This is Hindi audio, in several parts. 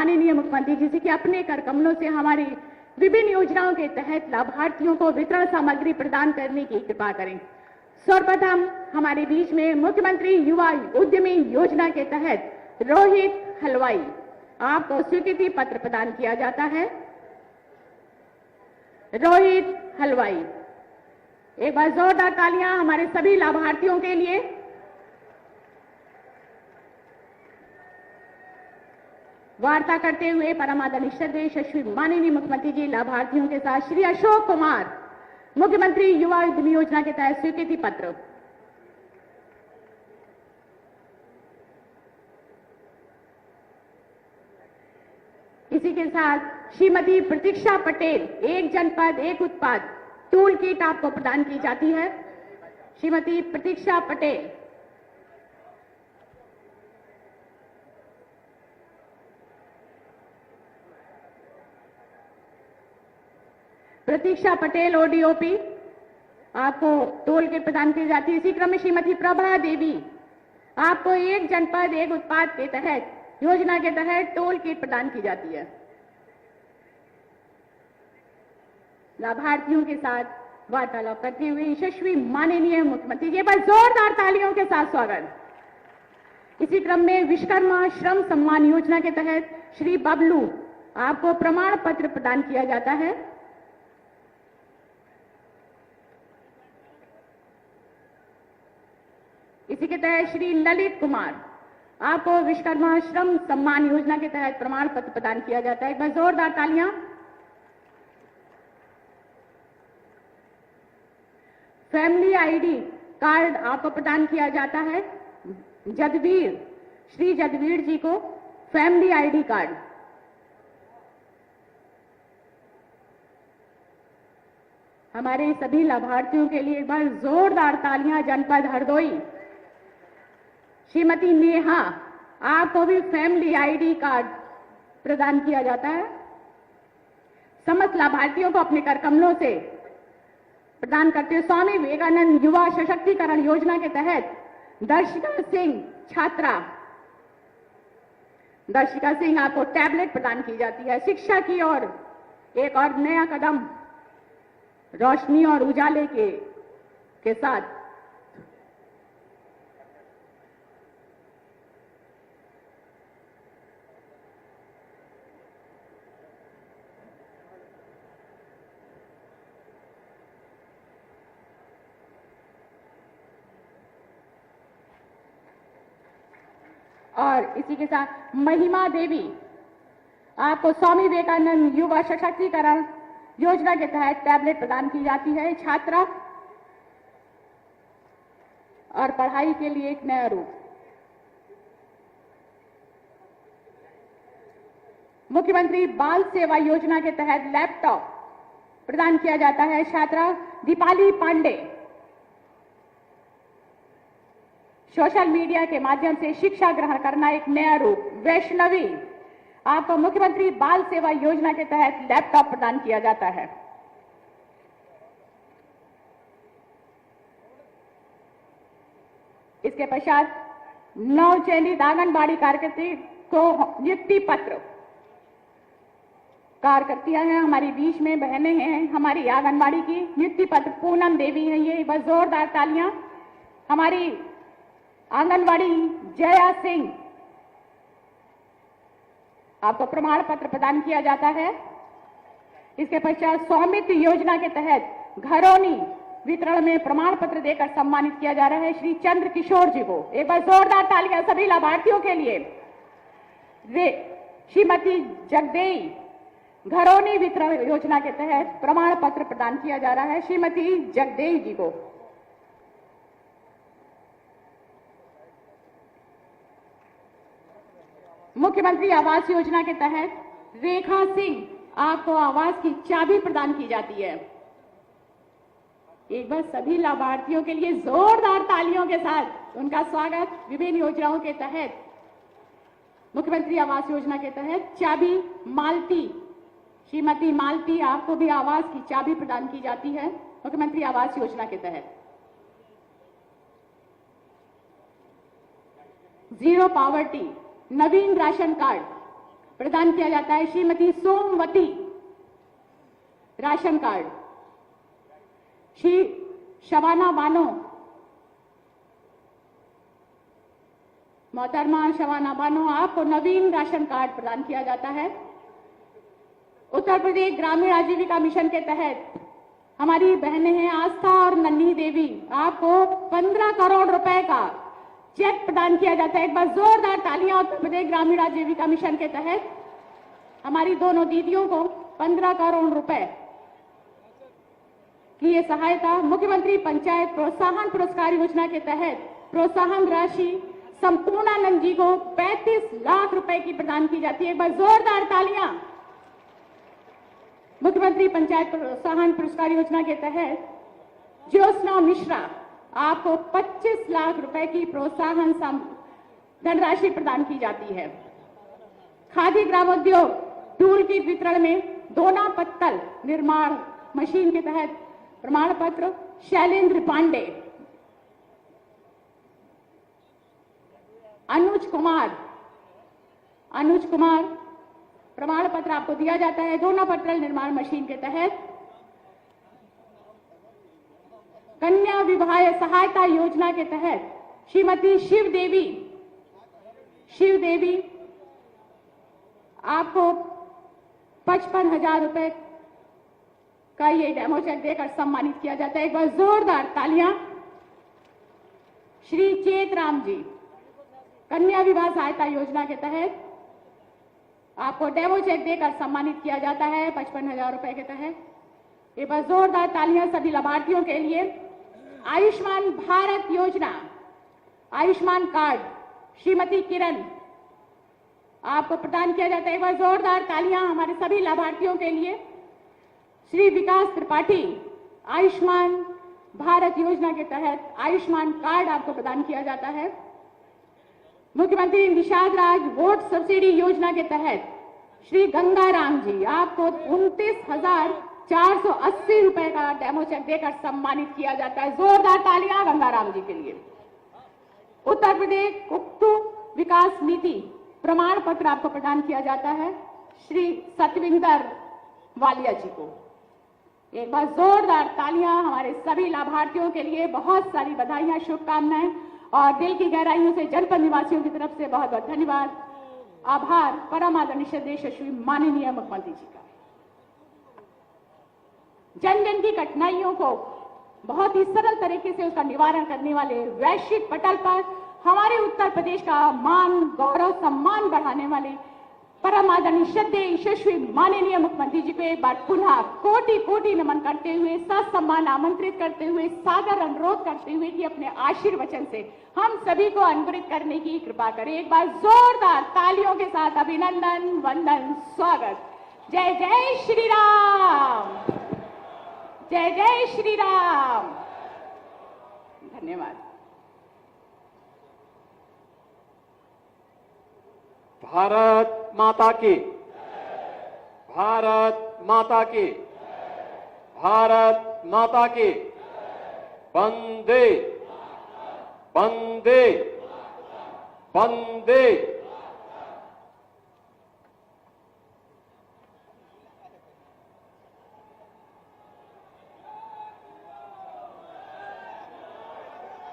माननीय मुख्यमंत्री जी से कि अपने कर कमलों से हमारी विभिन्न योजनाओं के तहत लाभार्थियों को वितरण सामग्री प्रदान करने की कृपा करें। सर्वप्रथम हमारे बीच में मुख्यमंत्री युवा उद्यमी योजना के तहत रोहित हलवाई, आपको स्वीकृति पत्र प्रदान किया जाता है। रोहित हलवाई, एक बार जोरदार तालियां हमारे सभी लाभार्थियों के लिए। वार्ता करते हुए परमादरणीय श्रद्धेय यशस्वी माननीय मुख्यमंत्री जी लाभार्थियों के साथ श्री अशोक कुमार, मुख्यमंत्री युवा उद्यमी योजना के तहत स्वीकृति पत्र। इसी के साथ श्रीमती प्रतीक्षा पटेल, एक जनपद एक उत्पाद टूल किट आपको प्रदान की जाती है। श्रीमती प्रतीक्षा पटेल, प्रतीक्षा पटेल ओडीओपी, आपको टोल किट प्रदान की जाती है। इसी क्रम में श्रीमती प्रभा देवी, आपको एक जनपद एक उत्पाद के तहत योजना के तहत टोल किट प्रदान की जाती है। लाभार्थियों के साथ वार्तालाप करते हुए यशस्वी माननीय मुख्यमंत्री जी, पर जोरदार तालियों के साथ स्वागत। इसी क्रम में विश्वकर्मा श्रम सम्मान योजना के तहत श्री बबलू, आपको प्रमाण पत्र प्रदान किया जाता है। इसी के तहत श्री ललित कुमार, आपको विश्वकर्मा श्रम सम्मान योजना के तहत प्रमाण पत्र प्रदान किया जाता है। एक बार जोरदार तालियां। फैमिली आईडी कार्ड आपको प्रदान किया जाता है। जदवीर, श्री जदवीर जी को फैमिली आईडी कार्ड। हमारे सभी लाभार्थियों के लिए एक बार जोरदार तालियां। जनपद हरदोई, श्रीमती नेहा, आपको भी फैमिली आईडी कार्ड प्रदान किया जाता है। समस्त लाभार्थियों को अपने कर कमलों से प्रदान करते हुए स्वामी विवेकानंद युवा सशक्तिकरण योजना के तहत दर्शिका सिंह छात्रा, दर्शिका सिंह, आपको टैबलेट प्रदान की जाती है। शिक्षा की ओर एक और नया कदम रोशनी और उजाले के साथ और इसी के साथ महिमा देवी, आपको स्वामी विवेकानंद युवा सशक्तिकरण योजना के तहत टैबलेट प्रदान की जाती है। छात्रा और पढ़ाई के लिए एक नया रूप। मुख्यमंत्री बाल सेवा योजना के तहत लैपटॉप प्रदान किया जाता है। छात्रा दीपाली पांडे, सोशल मीडिया के माध्यम से शिक्षा ग्रहण करना एक नया रूप। वैष्णवी, आपको मुख्यमंत्री बाल सेवा योजना के तहत लैपटॉप प्रदान किया जाता है। इसके पश्चात नवचयनित आंगनबाड़ी कार्यकर्ती को नियुक्ति पत्र। कार्यकर्तियां हैं हमारी बीच में, बहनें हैं हमारी आंगनबाड़ी की। नियुक्ति पत्र पूनम देवी है ये, बस जोरदार तालियां। हमारी आंगनबाड़ी जया सिंह, आपको प्रमाण पत्र प्रदान किया जाता है। इसके पश्चात स्वामित्व योजना के तहत घरौनी वितरण में प्रमाण पत्र देकर सम्मानित किया जा रहा है श्री चंद्र किशोर जी को। एक बार जोरदार तालियां सभी लाभार्थियों के लिए। श्रीमती जगदेई, घरौनी वितरण योजना के तहत प्रमाण पत्र प्रदान किया जा रहा है श्रीमती जगदेई जी को। मुख्यमंत्री आवास योजना के तहत रेखा सिंह, आपको आवास की चाबी प्रदान की जाती है। एक बार सभी लाभार्थियों के लिए जोरदार तालियों के साथ उनका स्वागत। विभिन्न योजनाओं के तहत मुख्यमंत्री आवास योजना के तहत चाबी मालती, श्रीमती मालती, आपको भी आवास की चाबी प्रदान की जाती है मुख्यमंत्री आवास योजना के तहत। जीरो पॉवर्टी, नवीन राशन कार्ड प्रदान किया जाता है श्रीमती सोमवती, राशन कार्ड। श्री शबाना बानो, मोहतरमा शबाना बानो, आपको नवीन राशन कार्ड प्रदान किया जाता है। उत्तर प्रदेश ग्रामीण आजीविका मिशन के तहत हमारी बहनें हैं आस्था और नन्ही देवी, आपको 15 करोड़ रुपए का चेक प्रदान किया जाता है। एक बार जोरदार तालियां उत्तर प्रदेश ग्रामीण आजीविका मिशन के तहत हमारी दोनों दीदियों को 15 करोड़ रुपए की ये सहायता मुख्यमंत्री पंचायत प्रोत्साहन पुरस्कार योजना के तहत प्रोत्साहन राशि संपूर्णानंद जी को 35 लाख रुपए की प्रदान की जाती है। एक बार जोरदार तालियां। मुख्यमंत्री पंचायत प्रोत्साहन पुरस्कार योजना के तहत ज्योत्सना मिश्रा, आपको 25 लाख रुपए की प्रोत्साहन धनराशि प्रदान की जाती है। खादी ग्रामोद्योग टूल किट वितरण में दोना पत्तल निर्माण मशीन के तहत प्रमाण पत्र शैलेंद्र पांडे। अनुज कुमार प्रमाण पत्र आपको दिया जाता है दोना पत्तल निर्माण मशीन के तहत। कन्या विवाह सहायता योजना के तहत श्रीमती शिव देवी, आपको 55,000 रुपए का ये डेमो चेक देकर सम्मानित किया जाता है। एक बार जोरदार तालियां। श्री चेतराम जी, कन्या विवाह सहायता योजना के तहत आपको डेमो चेक देकर सम्मानित किया जाता है 55,000 रुपए के तहत। एक बार जोरदार तालियां सभी लाभार्थियों के लिए। आयुष्मान भारत योजना आयुष्मान कार्ड श्रीमती किरण, आपको प्रदान किया जाता है। एक बार जोरदार तालियां हमारे सभी लाभार्थियों के लिए। श्री विकास त्रिपाठी, आयुष्मान भारत योजना के तहत आयुष्मान कार्ड आपको प्रदान किया जाता है। मुख्यमंत्री निषाद राज वोट सब्सिडी योजना के तहत श्री गंगाराम जी, आपको 29,480 रुपए का डेमो चेक देकर सम्मानित किया जाता है। जोरदार तालियां गंगाराम जी के लिए। उत्तर प्रदेश कुक्कुट विकास नीति प्रमाण पत्र आपको प्रदान किया जाता है श्री सतविंदर वालिया जी को। एक बार जोरदार तालियां हमारे सभी लाभार्थियों के लिए। बहुत सारी बधाइयां, शुभकामनाएं और दिल की गहराइयों से जनपद निवासियों की तरफ से बहुत बहुत धन्यवाद, आभार परम आदरणीय यशस्वी माननीय मुख्यमंत्री जी का। जन जन की कठिनाइयों को बहुत ही सरल तरीके से उसका निवारण करने वाले, वैश्विक पटल पर हमारे उत्तर प्रदेश का मान गौरव सम्मान बढ़ाने वाले परम आदरणीय यशस्वी माननीय मुख्यमंत्री जी को एक बार पुनः कोटि कोटि नमन करते हुए, ससम्मान आमंत्रित करते हुए, सादर अनुरोध करते हुए कि अपने आशीर्वचन से हम सभी को अनुग्रहित करने की कृपा करें। एक बार जोरदार तालियों के साथ अभिनंदन, वंदन, स्वागत। जय जय श्री राम, जय जय श्री राम। धन्यवाद। भारत माता की, भारत माता की, भारत माता की। वंदे वंदे वंदे।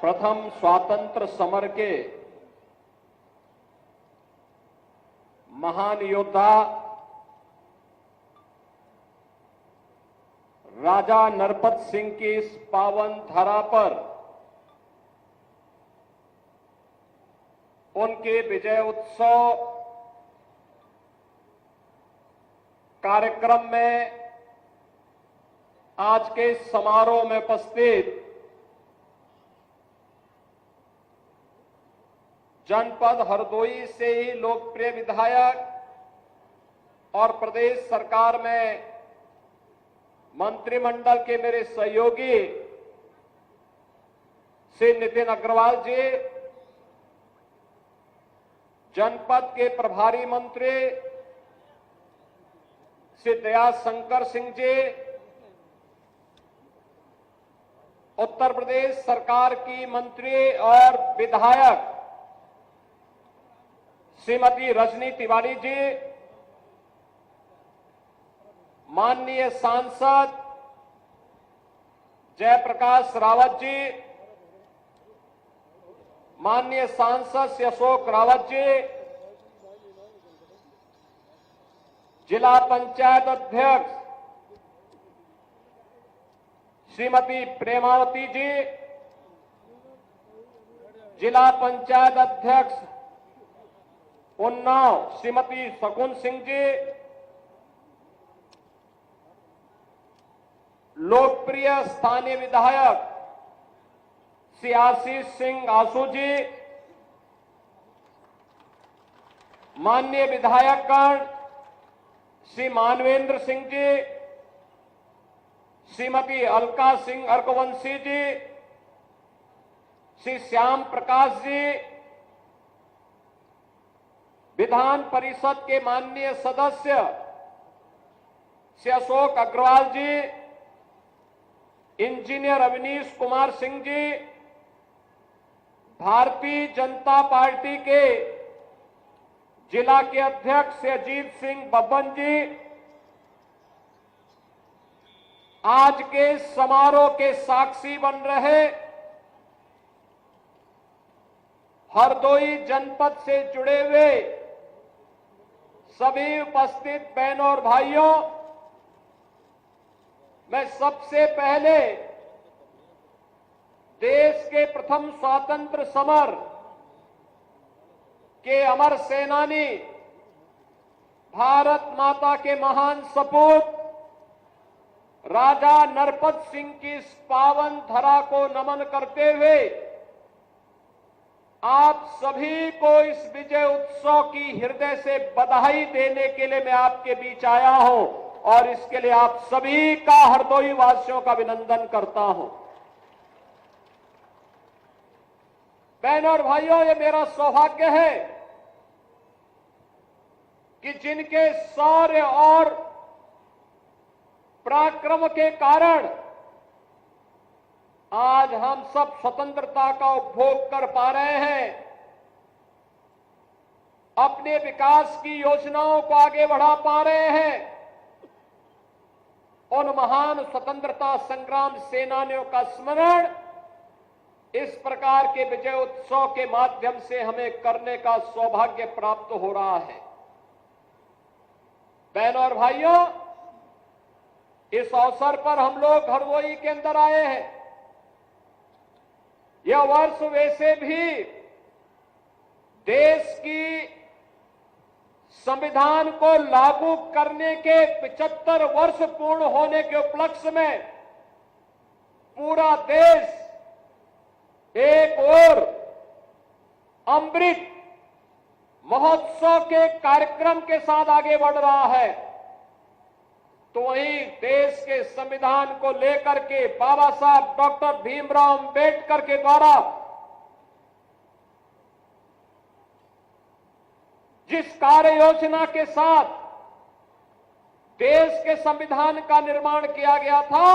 प्रथम स्वातंत्र समर के महान योद्धा राजा नरपत सिंह की इस पावन धरा पर उनके विजय उत्सव कार्यक्रम में आज के समारोह में उपस्थित जनपद हरदोई से ही लोकप्रिय विधायक और प्रदेश सरकार में मंत्रिमंडल के मेरे सहयोगी श्री नितिन अग्रवाल जी, जनपद के प्रभारी मंत्री श्री दयाशंकर सिंह जी, उत्तर प्रदेश सरकार की मंत्री और विधायक श्रीमती रजनी तिवारी जी, माननीय सांसद जयप्रकाश रावत जी, माननीय सांसद श्री अशोक रावत जी, जिला पंचायत अध्यक्ष श्रीमती प्रेमावती जी, जिला पंचायत अध्यक्ष उन्नाव श्रीमती शकुन सिंह जी, लोकप्रिय स्थानीय विधायक श्री आशीष सिंह आसू जी, माननीय विधायकगण श्री मानवेंद्र सिंह जी, श्रीमती अलका सिंह अर्कवंशी जी, श्री श्याम प्रकाश जी, विधान परिषद के माननीय सदस्य श्री अशोक अग्रवाल जी, इंजीनियर अवनीश कुमार सिंह जी, भारतीय जनता पार्टी के जिला के अध्यक्ष श्री अजीत सिंह बब्बन जी, आज के समारोह के साक्षी बन रहे हरदोई जनपद से जुड़े हुए सभी उपस्थित बहनों और भाइयों, मैं सबसे पहले देश के प्रथम स्वतंत्र समर के अमर सेनानी, भारत माता के महान सपूत राजा नरपत सिंह की इस पावन धरा को नमन करते हुए आप सभी को इस विजय उत्सव की हृदय से बधाई देने के लिए मैं आपके बीच आया हूं और इसके लिए आप सभी का हरदोई वासियों का अभिनंदन करता हूं। बहनों और भाइयों, ये मेरा सौभाग्य है कि जिनके शौर्य और पराक्रम के कारण आज हम सब स्वतंत्रता का उपभोग कर पा रहे हैं, अपने विकास की योजनाओं को आगे बढ़ा पा रहे हैं, उन महान स्वतंत्रता संग्राम सेनानियों का स्मरण इस प्रकार के विजय उत्सव के माध्यम से हमें करने का सौभाग्य प्राप्त हो रहा है। बहनों और भाइयों, इस अवसर पर हम लोग हरदोई के अंदर आए हैं। यह वर्ष वैसे भी देश की संविधान को लागू करने के 75 वर्ष पूर्ण होने के उपलक्ष्य में पूरा देश एक ओर अमृत महोत्सव के कार्यक्रम के साथ आगे बढ़ रहा है, तो वहीं देश के संविधान को लेकर के बाबा साहब डॉक्टर भीमराव अंबेडकर के द्वारा जिस कार्य योजना के साथ देश के संविधान का निर्माण किया गया था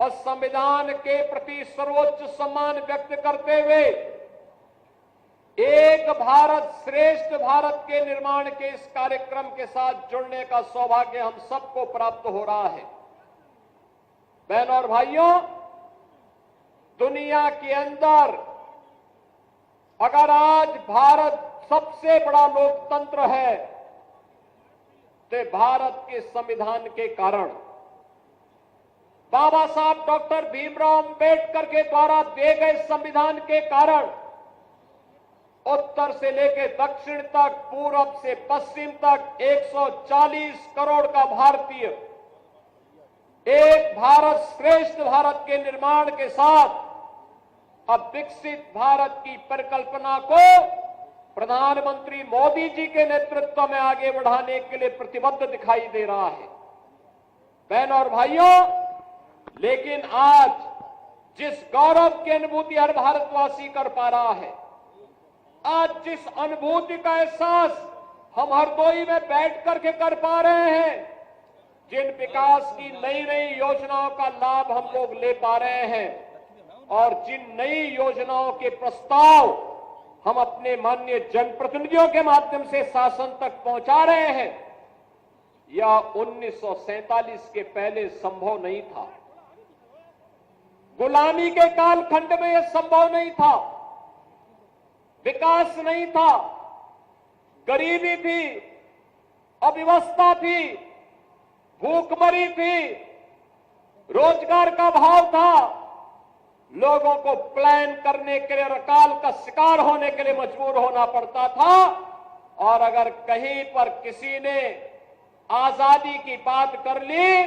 और संविधान के प्रति सर्वोच्च सम्मान व्यक्त करते हुए एक भारत श्रेष्ठ भारत के निर्माण के इस कार्यक्रम के साथ जुड़ने का सौभाग्य हम सबको प्राप्त हो रहा है। बहनों और भाइयों, दुनिया के अंदर अगर आज भारत सबसे बड़ा लोकतंत्र है तो भारत के संविधान के कारण, बाबा साहब डॉक्टर भीमराव अंबेडकर के द्वारा दिए गए संविधान के कारण उत्तर से लेकर दक्षिण तक, पूरब से पश्चिम तक 140 करोड़ का भारतीय एक भारत श्रेष्ठ भारत के निर्माण के साथ अब विकसित भारत की परिकल्पना को प्रधानमंत्री मोदी जी के नेतृत्व में आगे बढ़ाने के लिए प्रतिबद्ध दिखाई दे रहा है। बहनों और भाइयों, लेकिन आज जिस गौरव की अनुभूति हर भारतवासी कर पा रहा है, आज जिस अनुभूति का एहसास हम हरदोई में बैठ करके कर पा रहे हैं, जिन विकास की नई नई योजनाओं का लाभ हम लोग ले पा रहे हैं और जिन नई योजनाओं के प्रस्ताव हम अपने माननीय जनप्रतिनिधियों के माध्यम से शासन तक पहुंचा रहे हैं, यह 1947 के पहले संभव नहीं था। गुलामी के कालखंड में यह संभव नहीं था। विकास नहीं था, गरीबी थी, अव्यवस्था थी, भूखमरी थी, रोजगार का अभाव था, लोगों को प्लान करने के लिए अकाल का शिकार होने के लिए मजबूर होना पड़ता था। और अगर कहीं पर किसी ने आजादी की बात कर ली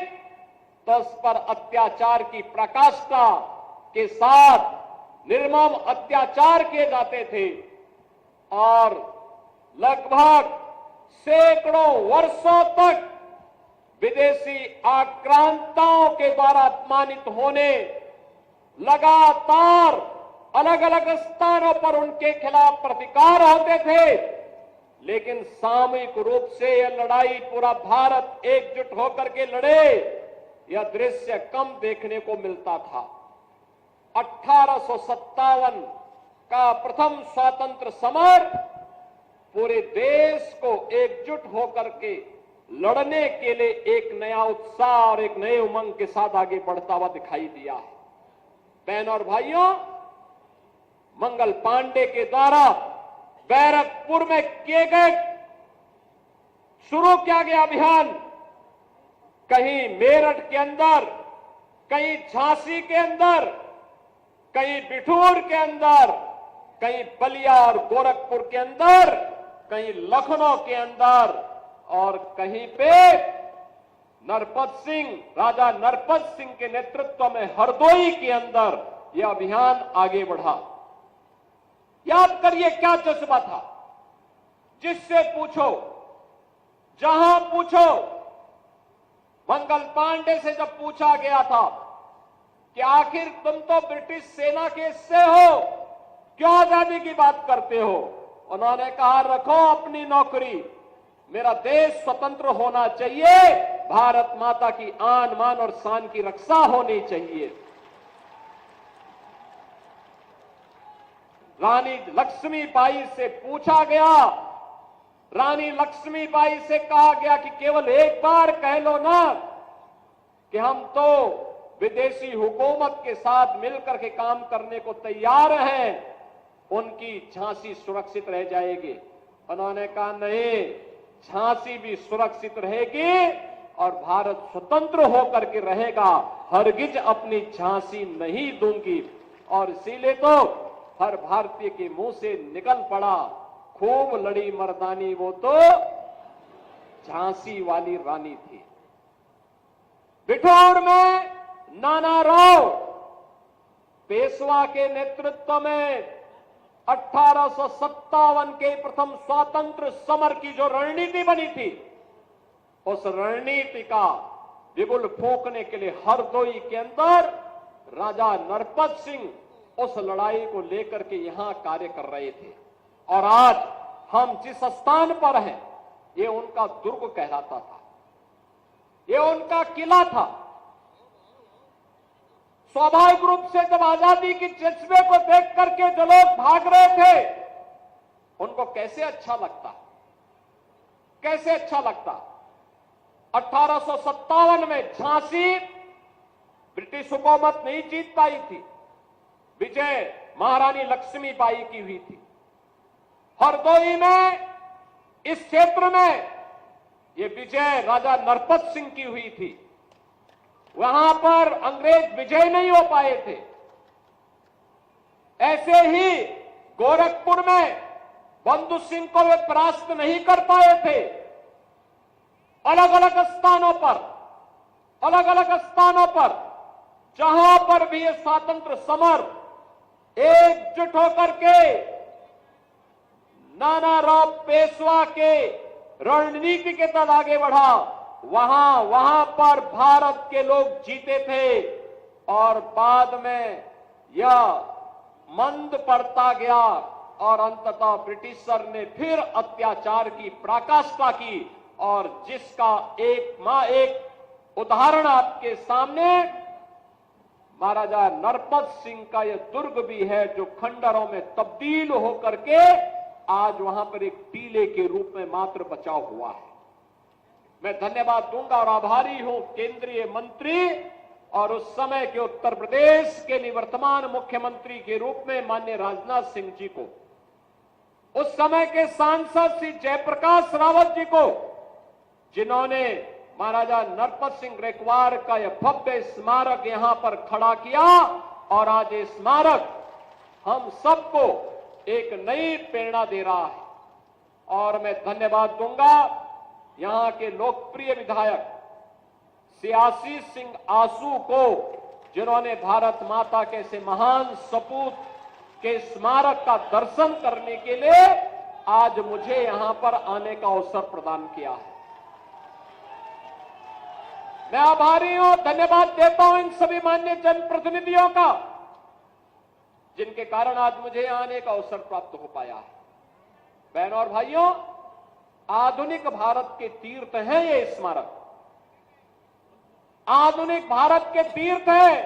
तो उस पर अत्याचार की प्रकाष्ठा के साथ निर्मम अत्याचार किए जाते थे और लगभग सैकड़ों वर्षों तक विदेशी आक्रांताओं के द्वारा अपमानित होने, लगातार अलग अलग स्थानों पर उनके खिलाफ प्रतिकार होते थे। लेकिन सामूहिक रूप से यह लड़ाई पूरा भारत एकजुट होकर के लड़े, यह दृश्य कम देखने को मिलता था। 1857 का प्रथम स्वतंत्र समर पूरे देश को एकजुट होकर के लड़ने के लिए एक नया उत्साह और एक नए उमंग के साथ आगे बढ़ता हुआ दिखाई दिया है। बहनों और भाइयों, मंगल पांडे के द्वारा बैरकपुर में किए गए शुरू किया गया अभियान कहीं मेरठ के अंदर, कहीं झांसी के अंदर, कहीं बिठूर के अंदर, कहीं बलिया और गोरखपुर के अंदर, कहीं लखनऊ के अंदर और कहीं पे राजा नरपत सिंह के नेतृत्व में हरदोई के अंदर यह अभियान आगे बढ़ा। याद करिए क्या जज्बा था। जिससे पूछो, जहां पूछो, मंगल पांडे से जब पूछा गया था कि आखिर तुम तो ब्रिटिश सेना के हिस्से हो, क्यों आजादी की बात करते हो, उन्होंने कहा रखो अपनी नौकरी, मेरा देश स्वतंत्र होना चाहिए, भारत माता की आन मान और शान की रक्षा होनी चाहिए। रानी लक्ष्मीबाई से पूछा गया, रानी लक्ष्मीबाई से कहा गया कि केवल एक बार कह लो ना कि हम तो विदेशी हुकूमत के साथ मिलकर के काम करने को तैयार हैं, उनकी झांसी सुरक्षित रह जाएगी। उन्होंने कहा नहीं, झांसी भी सुरक्षित रहेगी और भारत स्वतंत्र होकर के रहेगा, हरगिज अपनी झांसी नहीं दूंगी। और इसीलिए तो हर भारतीय के मुंह से निकल पड़ा, खूब लड़ी मर्दानी वो तो झांसी वाली रानी थी। बिठूर में नाना राव पेशवा के नेतृत्व में 1857 के प्रथम स्वातंत्र समर की जो रणनीति बनी थी, उस रणनीति का बिगुल फूंकने के लिए हरदोई के अंदर राजा नरपत सिंह उस लड़ाई को लेकर के यहां कार्य कर रहे थे। और आज हम जिस स्थान पर हैं, ये उनका दुर्ग कहलाता था, ये उनका किला था। स्वाभाविक रूप से जब आजादी की जज्बे को देख करके जो लोग भाग रहे थे, उनको कैसे अच्छा लगता, कैसे अच्छा लगता। 1857 में झांसी ब्रिटिश हुकूमत नहीं जीत पाई थी, विजय महारानी लक्ष्मीबाई की हुई थी। हरदोई में, इस क्षेत्र में ये विजय राजा नरपत सिंह की हुई थी। वहां पर अंग्रेज विजय नहीं हो पाए थे। ऐसे ही गोरखपुर में बंधु सिंह को वे परास्त नहीं कर पाए थे। अलग अलग स्थानों पर जहां पर भी ये स्वतंत्र समर एकजुट होकर के नाना राव पेशवा के रणनीति के तहत आगे बढ़ा, वहां पर भारत के लोग जीते थे। और बाद में यह मंद पड़ता गया और अंततः ब्रिटिशर ने फिर अत्याचार की पराकाष्ठा की। और जिसका एक उदाहरण आपके सामने महाराजा नरपत सिंह का यह दुर्ग भी है, जो खंडरों में तब्दील होकर के आज वहां पर एक टीले के रूप में मात्र बचा हुआ है। मैं धन्यवाद दूंगा और आभारी हूं केंद्रीय मंत्री और उस समय के उत्तर प्रदेश के निवर्तमान मुख्यमंत्री के रूप में माननीय राजनाथ सिंह जी को, उस समय के सांसद श्री जयप्रकाश रावत जी को, जिन्होंने महाराजा नरपत सिंह ग्रेकवार का यह भव्य स्मारक यहां पर खड़ा किया और आज ये स्मारक हम सबको एक नई प्रेरणा दे रहा है। और मैं धन्यवाद दूंगा यहां के लोकप्रिय विधायक श्री आशीष सिंह आसू को, जिन्होंने भारत माता के ऐसे महान सपूत के स्मारक का दर्शन करने के लिए आज मुझे यहां पर आने का अवसर प्रदान किया है। मैं आभारी हूं, धन्यवाद देता हूं इन सभी माननीय जनप्रतिनिधियों का, जिनके कारण आज मुझे यहां आने का अवसर प्राप्त हो पाया है। बहनों और भाइयों, आधुनिक भारत के तीर्थ हैं ये स्मारक, आधुनिक भारत के तीर्थ हैं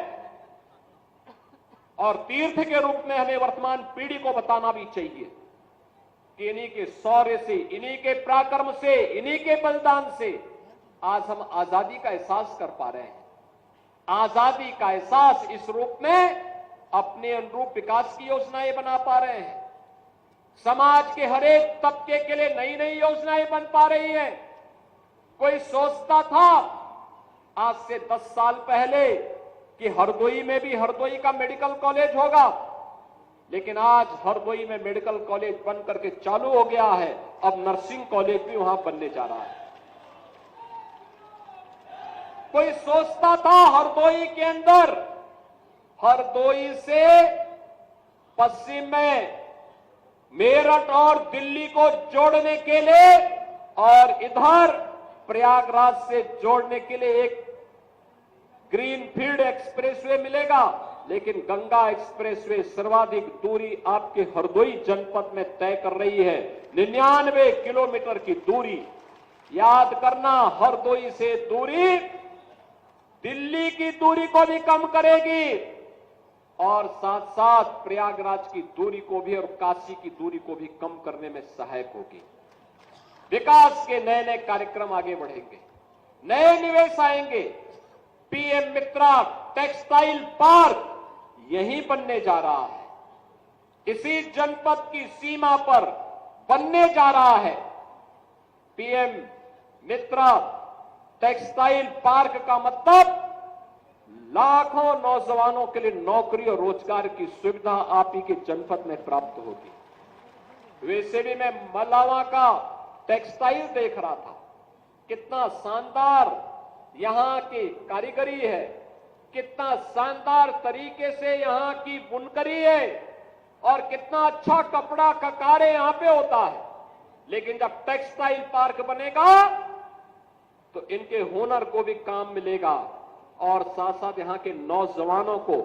और तीर्थ के रूप में हमें वर्तमान पीढ़ी को बताना भी चाहिए कि इन्हीं के शौर्य से, इन्हीं के पराक्रम से, इन्हीं के बलिदान से आज हम आजादी का एहसास कर पा रहे हैं। आजादी का एहसास इस रूप में अपने अनुरूप विकास की योजनाएं बना पा रहे हैं। समाज के हर एक तबके के लिए नई नई योजनाएं बन पा रही हैं। कोई सोचता था आज से 10 साल पहले कि हरदोई में भी हरदोई का मेडिकल कॉलेज होगा, लेकिन आज हरदोई में मेडिकल कॉलेज बन करके चालू हो गया है। अब नर्सिंग कॉलेज भी वहां बनने जा रहा है। कोई सोचता था हरदोई के अंदर, हरदोई से पश्चिम में मेरठ और दिल्ली को जोड़ने के लिए और इधर प्रयागराज से जोड़ने के लिए एक ग्रीनफील्ड एक्सप्रेसवे मिलेगा, लेकिन गंगा एक्सप्रेसवे सर्वाधिक दूरी आपके हरदोई जनपद में तय कर रही है। 99 किलोमीटर की दूरी। याद करना, हरदोई से दूरी दिल्ली की दूरी को भी कम करेगी और साथ साथ प्रयागराज की दूरी को भी और काशी की दूरी को भी कम करने में सहायक होगी। विकास के नए नए कार्यक्रम आगे बढ़ेंगे, नए निवेश आएंगे। पीएम मित्रा टेक्सटाइल पार्क यहीं बनने जा रहा है, इसी जनपद की सीमा पर बनने जा रहा है। पीएम मित्रा टेक्सटाइल पार्क का मतलब लाखों नौजवानों के लिए नौकरी और रोजगार की सुविधा आप ही के जनपद में प्राप्त होगी। वैसे भी मैं मलावा का टेक्सटाइल देख रहा था, कितना शानदार यहां की कारीगरी है, कितना शानदार तरीके से यहां की बुनकरी है और कितना अच्छा कपड़ा का कार्य यहां पे होता है। लेकिन जब टेक्सटाइल पार्क बनेगा तो इनके हुनर को भी काम मिलेगा और साथ साथ यहां के नौजवानों को,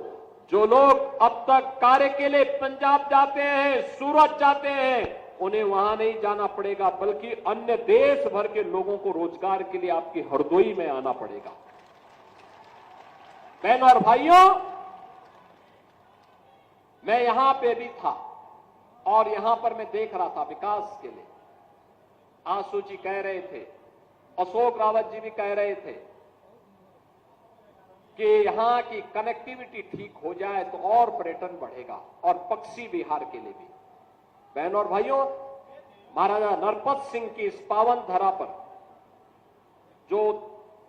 जो लोग अब तक कार्य के लिए पंजाब जाते हैं, सूरत जाते हैं, उन्हें वहां नहीं जाना पड़ेगा, बल्कि अन्य देश भर के लोगों को रोजगार के लिए आपकी हरदोई में आना पड़ेगा। बहनों और भाइयों, मैं यहां पे भी था और यहां पर मैं देख रहा था विकास के लिए। आंसू जी कह रहे थे, अशोक रावत जी भी कह रहे थे कि यहां की कनेक्टिविटी ठीक हो जाए तो और पर्यटन बढ़ेगा और पक्षी विहार के लिए भी। बहनों और भाइयों, महाराजा नरपत सिंह की इस पावन धरा पर जो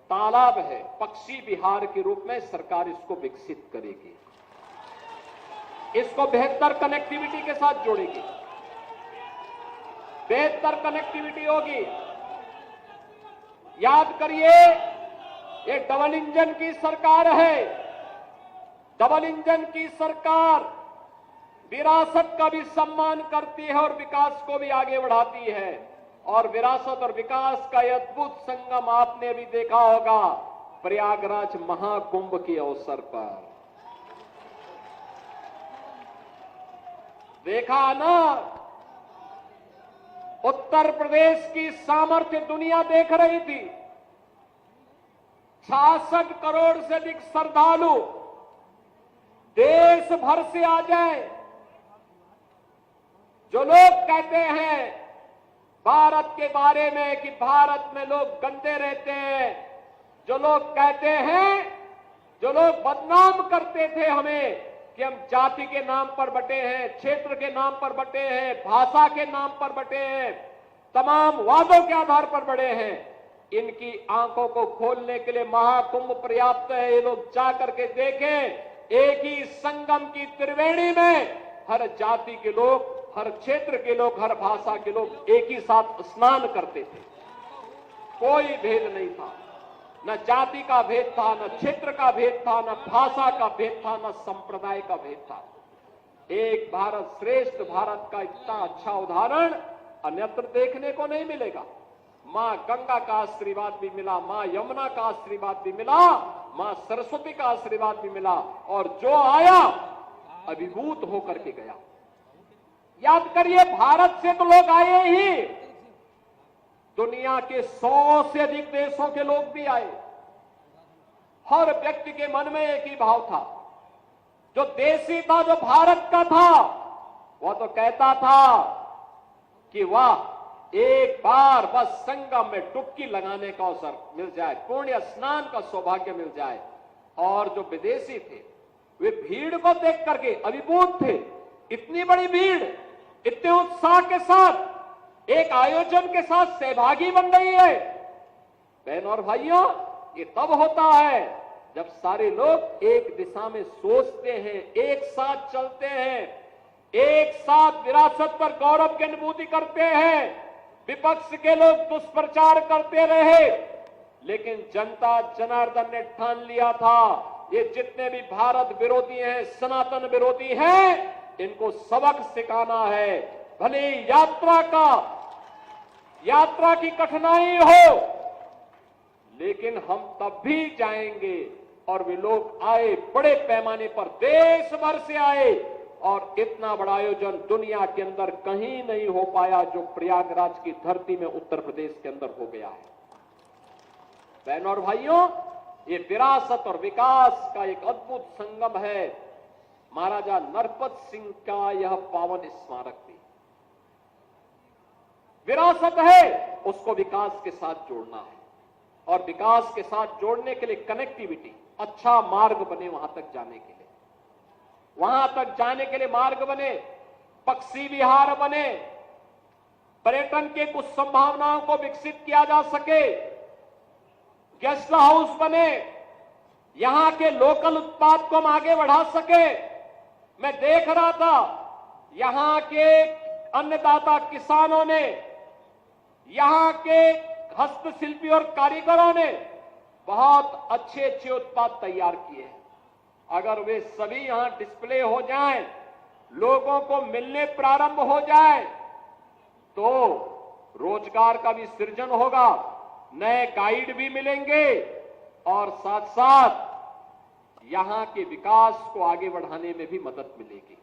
तालाब है, पक्षी विहार के रूप में सरकार इसको विकसित करेगी, इसको बेहतर कनेक्टिविटी के साथ जोड़ेगी, बेहतर कनेक्टिविटी होगी। याद करिए, ये डबल इंजन की सरकार है। डबल इंजन की सरकार विरासत का भी सम्मान करती है और विकास को भी आगे बढ़ाती है। और विरासत और विकास का यह अद्भुत संगम आपने भी देखा होगा प्रयागराज महाकुंभ के अवसर पर। देखा ना, उत्तर प्रदेश की सामर्थ्य दुनिया देख रही थी। 66 करोड़ से अधिक श्रद्धालु देश भर से आ जाए। जो लोग कहते हैं भारत के बारे में कि भारत में लोग गंदे रहते हैं, जो लोग कहते हैं, जो लोग बदनाम करते थे हमें कि हम जाति के नाम पर बटे हैं, क्षेत्र के नाम पर बटे हैं, भाषा के नाम पर बटे हैं, तमाम वादों के आधार पर बड़े हैं, इनकी आंखों को खोलने के लिए महाकुंभ पर्याप्त है। ये लोग जा करके देखें, एक ही संगम की त्रिवेणी में हर जाति के लोग, हर क्षेत्र के लोग, हर भाषा के लोग एक ही साथ स्नान करते थे। कोई भेद नहीं था, न जाति का भेद था, न क्षेत्र का भेद था, न भाषा का भेद था, न संप्रदाय का भेद था। एक भारत श्रेष्ठ भारत का इतना अच्छा उदाहरण अन्यत्र देखने को नहीं मिलेगा। मां गंगा का आशीर्वाद भी मिला, मां यमुना का आशीर्वाद भी मिला, मां सरस्वती का आशीर्वाद भी मिला, और जो आया अभिभूत होकर के गया। याद करिए, भारत से तो लोग आए ही, दुनिया के 100 से अधिक देशों के लोग भी आए। हर व्यक्ति के मन में एक ही भाव था, जो देशी था, जो भारत का था, वह तो कहता था कि वाह, एक बार बस संगम में डुबकी लगाने का अवसर मिल जाए, पुण्य स्नान का सौभाग्य मिल जाए। और जो विदेशी थे वे भीड़ को देख करके अभिभूत थे। इतनी बड़ी भीड़, इतने उत्साह के साथ, एक आयोजन के साथ सहभागी बन रही है। बहनों और भाइयों, ये तब होता है जब सारे लोग एक दिशा में सोचते हैं, एक साथ चलते हैं, एक साथ विरासत पर गौरव की अनुभूति करते हैं। विपक्ष के लोग दुष्प्रचार करते रहे, लेकिन जनता जनार्दन ने ठान लिया था, ये जितने भी भारत विरोधी हैं, सनातन विरोधी हैं, इनको सबक सिखाना है। भले यात्रा की कठिनाई हो, लेकिन हम तब भी जाएंगे। और वे लोग आए, बड़े पैमाने पर देश भर से आए, और इतना बड़ा आयोजन दुनिया के अंदर कहीं नहीं हो पाया जो प्रयागराज की धरती में उत्तर प्रदेश के अंदर हो गया है। बहनों और भाइयों, ये विरासत और विकास का एक अद्भुत संगम है। महाराजा नरपत सिंह का यह पावन स्मारक भी विरासत है, उसको विकास के साथ जोड़ना है, और विकास के साथ जोड़ने के लिए कनेक्टिविटी, अच्छा मार्ग बने वहां तक जाने के लिए, वहां तक जाने के लिए मार्ग बने, पक्षी विहार बने, पर्यटन के कुछ संभावनाओं को विकसित किया जा सके, गेस्ट हाउस बने, यहां के लोकल उत्पाद को हम आगे बढ़ा सके। मैं देख रहा था, यहां के अन्नदाता किसानों ने, यहां के हस्तशिल्पी और कारीगरों ने बहुत अच्छे अच्छे उत्पाद तैयार किए हैं। अगर वे सभी यहां डिस्प्ले हो जाएं, लोगों को मिलने प्रारंभ हो जाए, तो रोजगार का भी सृजन होगा, नए गाइड भी मिलेंगे, और साथ साथ यहां के विकास को आगे बढ़ाने में भी मदद मिलेगी।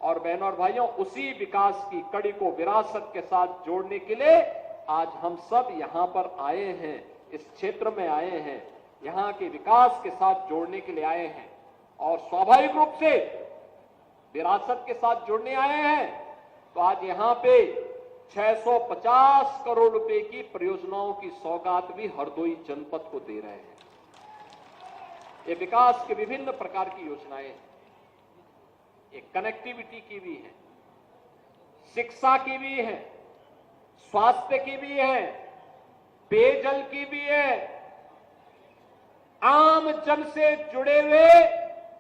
और बहनों और भाइयों, उसी विकास की कड़ी को विरासत के साथ जोड़ने के लिए आज हम सब यहां पर आए हैं, इस क्षेत्र में आए हैं, यहां के विकास के साथ जोड़ने के लिए आए हैं, और स्वाभाविक रूप से विरासत के साथ जुड़ने आए हैं। तो आज यहां पे 650 करोड़ रुपए की परियोजनाओं की सौगात भी हरदोई जनपद को दे रहे हैं। ये विकास के विभिन्न प्रकार की योजनाएं हैं, ये कनेक्टिविटी की भी है, शिक्षा की भी है, स्वास्थ्य की भी है, पेयजल की भी है, आम जन से जुड़े हुए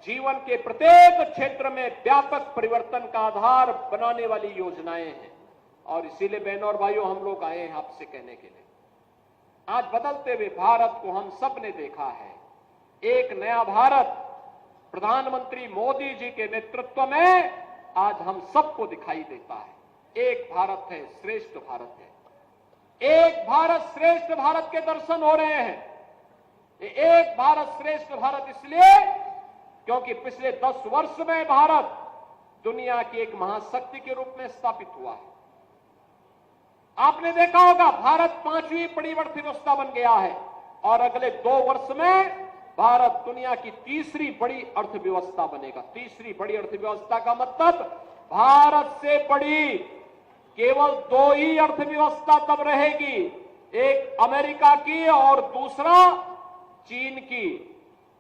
जीवन के प्रत्येक क्षेत्र में व्यापक परिवर्तन का आधार बनाने वाली योजनाएं हैं। और इसीलिए बहनों और भाइयों, हम लोग आए हैं आपसे कहने के लिए, आज बदलते हुए भारत को हम सब ने देखा है। एक नया भारत प्रधानमंत्री मोदी जी के नेतृत्व में आज हम सबको दिखाई देता है। एक भारत है, श्रेष्ठ भारत है। एक भारत श्रेष्ठ भारत के दर्शन हो रहे हैं। एक भारत श्रेष्ठ भारत इसलिए क्योंकि पिछले 10 वर्ष में भारत दुनिया की एक महाशक्ति के रूप में स्थापित हुआ है। आपने देखा होगा, भारत 5वीं बड़ी अर्थव्यवस्था बन गया है, और अगले 2 वर्ष में भारत दुनिया की 3री बड़ी अर्थव्यवस्था बनेगा। 3री बड़ी अर्थव्यवस्था का मतलब भारत से बड़ी केवल दो ही अर्थव्यवस्था तब रहेगी, एक अमेरिका की और दूसरा चीन की,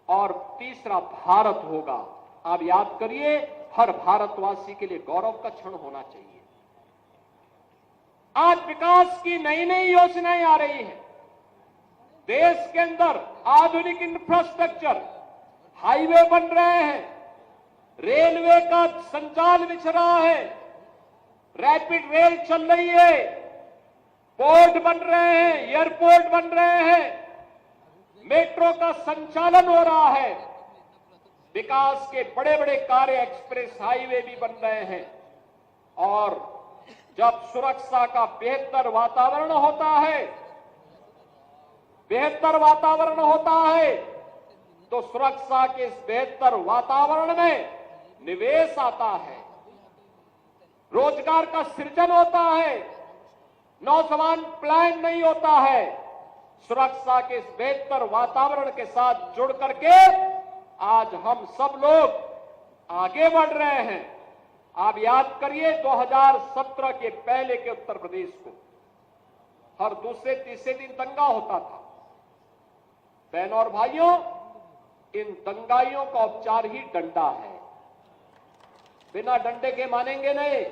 और तीसरा भारत होगा। आप याद करिए, हर भारतवासी के लिए गौरव का क्षण होना चाहिए। आज विकास की नई नई योजनाएं आ रही हैं। देश के अंदर आधुनिक इंफ्रास्ट्रक्चर, हाईवे बन रहे हैं, रेलवे का संचार बिछ रहा है, रैपिड रेल चल रही है, पोर्ट बन रहे हैं, एयरपोर्ट बन रहे हैं, मेट्रो का संचालन हो रहा है, विकास के बड़े बड़े कार्य, एक्सप्रेस हाईवे भी बन रहे हैं। और जब सुरक्षा का बेहतर वातावरण होता है, तो सुरक्षा के इस बेहतर वातावरण में निवेश आता है, रोजगार का सृजन होता है, नौजवान प्लान नहीं होता है। सुरक्षा के इस बेहतर वातावरण के साथ जुड़ करके आज हम सब लोग आगे बढ़ रहे हैं। आप याद करिए 2017 के पहले के उत्तर प्रदेश को हर दूसरे तीसरे दिन दंगा होता था। बहनों और भाइयों, इन दंगाइयों का उपचार ही डंडा है, बिना डंडे के मानेंगे नहीं।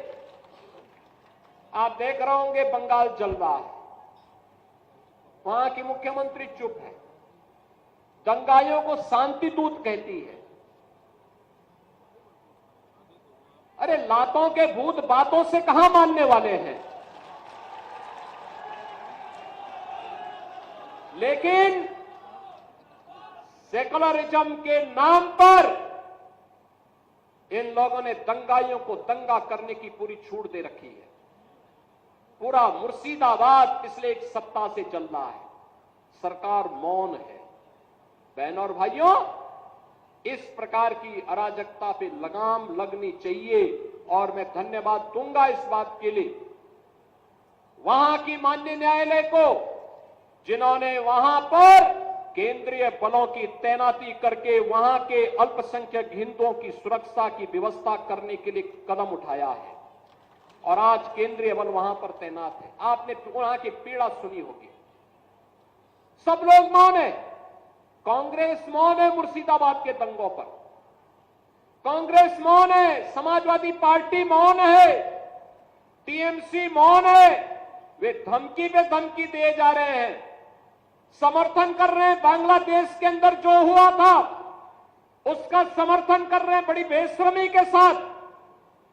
आप देख रहे होंगे बंगाल जल रहा है, वहां की मुख्यमंत्री चुप है, दंगाइयों को शांति दूत कहती है। अरे लातों के भूत बातों से कहां मानने वाले हैं। लेकिन सेकुलरिज्म के नाम पर इन लोगों ने दंगाइयों को दंगा करने की पूरी छूट दे रखी है। पूरा मुर्शिदाबाद पिछले एक सप्ताह से चल रहा है, सरकार मौन है। बहनों और भाइयों, इस प्रकार की अराजकता पे लगाम लगनी चाहिए और मैं धन्यवाद दूंगा इस बात के लिए वहां की माननीय न्यायालय को, जिन्होंने वहां पर केंद्रीय बलों की तैनाती करके वहां के अल्पसंख्यक हिंदुओं की सुरक्षा की व्यवस्था करने के लिए कदम उठाया है और आज केंद्रीय बल वहां पर तैनात है। आपने वहां की पीड़ा सुनी होगी। सब लोग मौन है, कांग्रेस मौन है मुर्शिदाबाद के दंगों पर, कांग्रेस मौन है, समाजवादी पार्टी मौन है, टीएमसी मौन है। वे धमकी पे धमकी दिए जा रहे हैं, समर्थन कर रहे हैं। बांग्लादेश के अंदर जो हुआ था उसका समर्थन कर रहे हैं बड़ी बेशर्मी के साथ।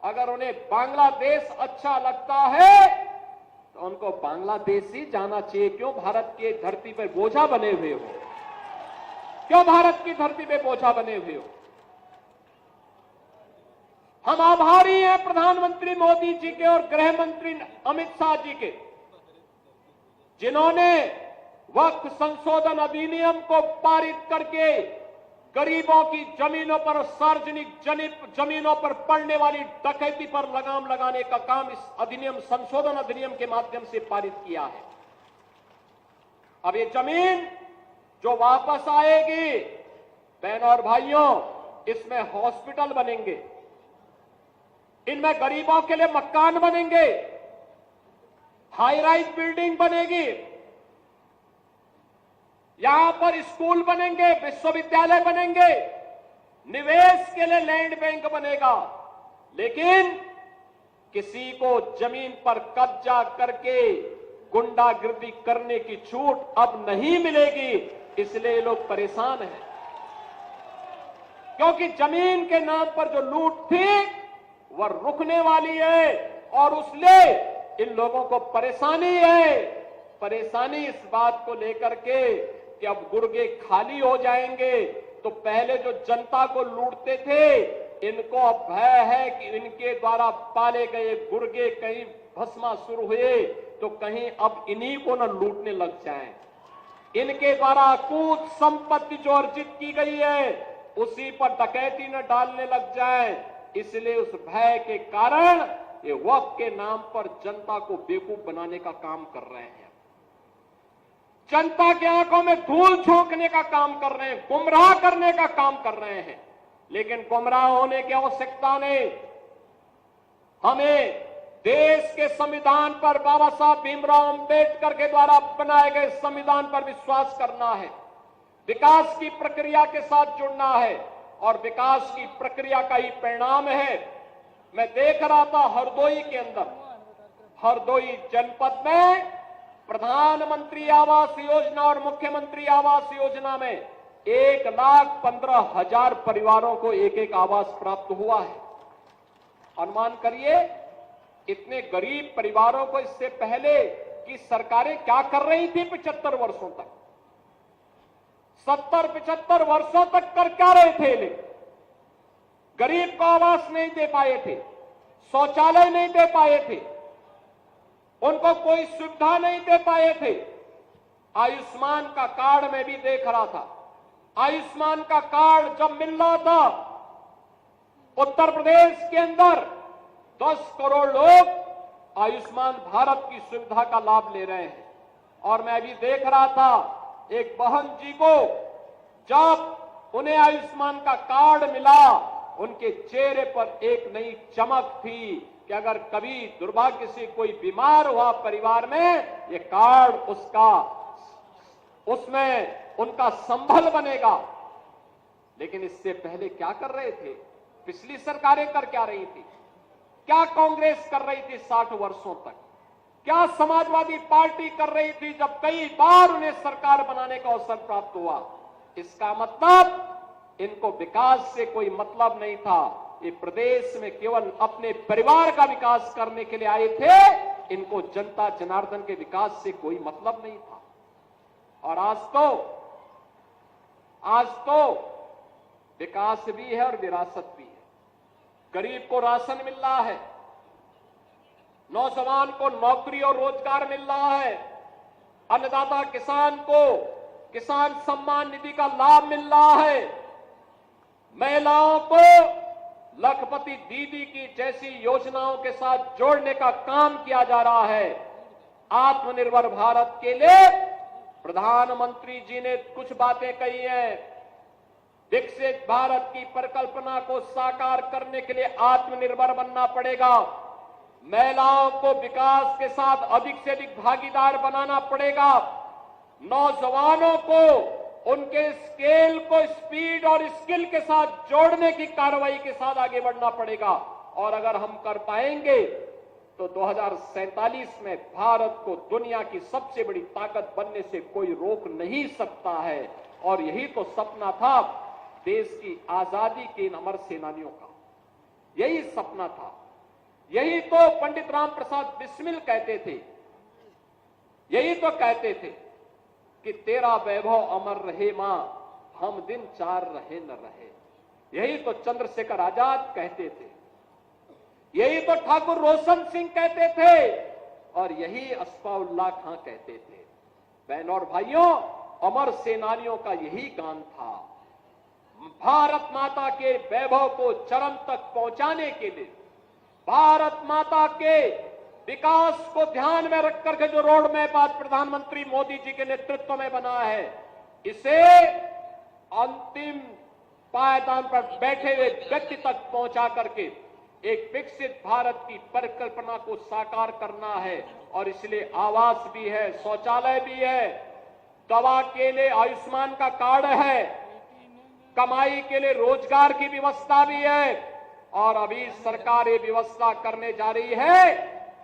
अगर उन्हें बांग्लादेश अच्छा लगता है तो उनको बांग्लादेश ही जाना चाहिए। क्यों भारत की धरती पर बोझा बने हुए हो? क्यों भारत की धरती पे बोझा बने हुए हो? हम आभारी हैं प्रधानमंत्री मोदी जी के और गृह मंत्री अमित शाह जी के, जिन्होंने वक्फ संशोधन अधिनियम को पारित करके गरीबों की जमीनों पर, सार्वजनिक जमीनों पर पड़ने वाली डकैती पर लगाम लगाने का काम इस अधिनियम, संशोधन अधिनियम के माध्यम से पारित किया है। अब ये जमीन जो वापस आएगी, बहनों और भाइयों, इसमें हॉस्पिटल बनेंगे, इनमें गरीबों के लिए मकान बनेंगे, हाई राइज बिल्डिंग बनेगी, यहां पर स्कूल बनेंगे, विश्वविद्यालय बनेंगे, निवेश के लिए लैंड बैंक बनेगा। लेकिन किसी को जमीन पर कब्जा करके गुंडागिर्दी करने की छूट अब नहीं मिलेगी। इसलिए लोग परेशान हैं, क्योंकि जमीन के नाम पर जो लूट थी वह रुकने वाली है और उसलिए इन लोगों को परेशानी है। परेशानी इस बात को लेकर के कि अब गुर्गे खाली हो जाएंगे। तो पहले जो जनता को लूटते थे, इनको अब भय है कि इनके द्वारा पाले गए गुर्गे कहीं भस्मासुर हुए तो कहीं अब इन्हीं को न लूटने लग जाएं। इनके द्वारा अकूत संपत्ति जो अर्जित की गई है उसी पर डकैती न डालने लग जाए। इसलिए उस भय के कारण ये वक्फ के नाम पर जनता को बेवकूफ बनाने का काम कर रहे हैं, जनता के आंखों में धूल झोंकने का काम कर रहे हैं, गुमराह करने का काम कर रहे हैं। लेकिन गुमराह होने की आवश्यकता नहीं, हमें देश के संविधान पर, बाबा साहब भीमराव अंबेडकर के द्वारा बनाए गए संविधान पर विश्वास करना है, विकास की प्रक्रिया के साथ जुड़ना है और विकास की प्रक्रिया का ही परिणाम है। मैं देख रहा था हरदोई के अंदर, हरदोई जनपद में प्रधानमंत्री आवास योजना और मुख्यमंत्री आवास योजना में 1,15,000 परिवारों को एक एक आवास प्राप्त हुआ है। अनुमान करिए इतने गरीब परिवारों को इससे पहले की सरकारें क्या कर रही थी 75 वर्षों तक, 70-75 वर्षों तक कर क्या रहे थे लोग? गरीब को आवास नहीं दे पाए थे, शौचालय नहीं दे पाए थे, उनको कोई सुविधा नहीं दे पाए थे। आयुष्मान का कार्ड मैं भी देख रहा था, आयुष्मान का कार्ड जब मिल रहा था उत्तर प्रदेश के अंदर 10 करोड़ लोग आयुष्मान भारत की सुविधा का लाभ ले रहे हैं। और मैं भी देख रहा था एक बहन जी को जब उन्हें आयुष्मान का कार्ड मिला, उनके चेहरे पर एक नई चमक थी कि अगर कभी दुर्भाग्य से कोई बीमार हुआ परिवार में, ये कार्ड उसमें उनका संबल बनेगा। लेकिन इससे पहले क्या कर रहे थे? पिछली सरकारें कर क्या रही थी? क्या कांग्रेस कर रही थी 60 वर्षों तक? क्या समाजवादी पार्टी कर रही थी जब कई बार उन्हें सरकार बनाने का अवसर प्राप्त हुआ? इसका मतलब इनको विकास से कोई मतलब नहीं था। ये प्रदेश में केवल अपने परिवार का विकास करने के लिए आए थे, इनको जनता जनार्दन के विकास से कोई मतलब नहीं था। और आज तो विकास भी है और विरासत भी है। गरीब को राशन मिल रहा है, नौजवान को नौकरी और रोजगार मिल रहा है, अन्नदाता किसान को किसान सम्मान निधि का लाभ मिल रहा है, महिलाओं को लखपति दीदी की जैसी योजनाओं के साथ जोड़ने का काम किया जा रहा है। आत्मनिर्भर भारत के लिए प्रधानमंत्री जी ने कुछ बातें कही हैं। विकसित भारत की परिकल्पना को साकार करने के लिए आत्मनिर्भर बनना पड़ेगा। महिलाओं को विकास के साथ अधिक से अधिक भागीदार बनाना पड़ेगा। नौजवानों को उनके स्केल को स्पीड और स्किल के साथ जोड़ने की कार्रवाई के साथ आगे बढ़ना पड़ेगा। और अगर हम कर पाएंगे तो 2047 में भारत को दुनिया की सबसे बड़ी ताकत बनने से कोई रोक नहीं सकता है। और यही तो सपना था देश की आजादी के इन अमर सेनानियों का, यही सपना था। यही तो पंडित राम प्रसाद बिस्मिल कहते थे, यही तो कहते थे कि तेरा वैभव अमर रहे मां, हम दिन चार रहे न रहे। यही तो चंद्रशेखर आजाद कहते थे, यही तो ठाकुर रोशन सिंह कहते थे और यही अस्फाउल्लाह खां कहते थे। बहनों और भाइयों, अमर सेनानियों का यही गान था। भारत माता के वैभव को चरम तक पहुंचाने के लिए, भारत माता के विकास को ध्यान में रख करके जो रोड मैप आज प्रधानमंत्री मोदी जी के नेतृत्व में बना है, इसे अंतिम पायदान पर बैठे हुए व्यक्ति तक पहुंचा करके एक विकसित भारत की परिकल्पना को साकार करना है। और इसलिए आवास भी है, शौचालय भी है, दवा के लिए आयुष्मान का कार्ड है, कमाई के लिए रोजगार की व्यवस्था भी है। और अभी सरकार ये व्यवस्था करने जा रही है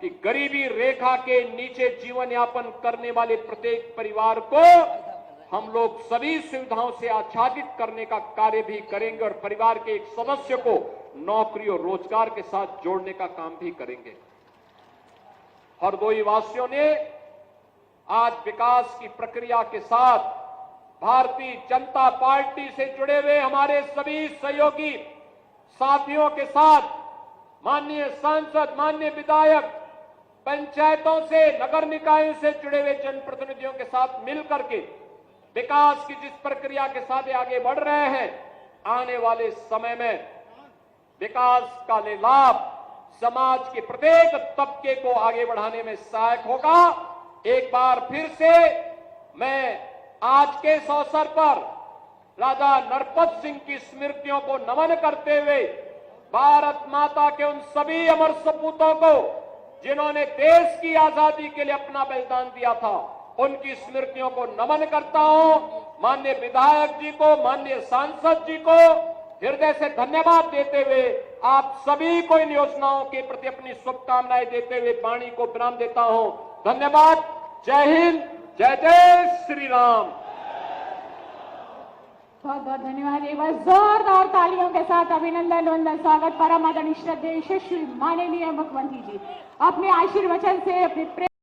कि गरीबी रेखा के नीचे जीवन यापन करने वाले प्रत्येक परिवार को हम लोग सभी सुविधाओं से आच्छादित करने का कार्य भी करेंगे और परिवार के एक सदस्य को नौकरी और रोजगार के साथ जोड़ने का काम भी करेंगे। हरदोई वासियों ने आज विकास की प्रक्रिया के साथ भारतीय जनता पार्टी से जुड़े हुए हमारे सभी सहयोगी साथियों के साथ, माननीय सांसद, माननीय विधायक, पंचायतों से, नगर निकायों से जुड़े हुए जनप्रतिनिधियों के साथ मिलकर के विकास की जिस प्रक्रिया के साथ आगे बढ़ रहे हैं, आने वाले समय में विकास का लाभ समाज के प्रत्येक तबके को आगे बढ़ाने में सहायक होगा। एक बार फिर से मैं आज के इस अवसर पर राजा नरपत सिंह की स्मृतियों को नमन करते हुए भारत माता के उन सभी अमर सपूतों को जिन्होंने देश की आजादी के लिए अपना बलिदान दिया था, उनकी स्मृतियों को नमन करता हूं। माननीय विधायक जी को, माननीय सांसद जी को हृदय से धन्यवाद देते हुए आप सभी को इन योजनाओं के प्रति अपनी शुभकामनाएं देते हुए वाणी को विराम देता हूं। धन्यवाद। जय हिंद, जय जय श्री राम। बहुत बहुत धन्यवाद। एक बार जोरदार तालियों के साथ अभिनंदन वंदन स्वागत परम आदरणीय श्रद्धेय श्री माननीय मुख्यमंत्री जी अपने आशीर्वचन से अपने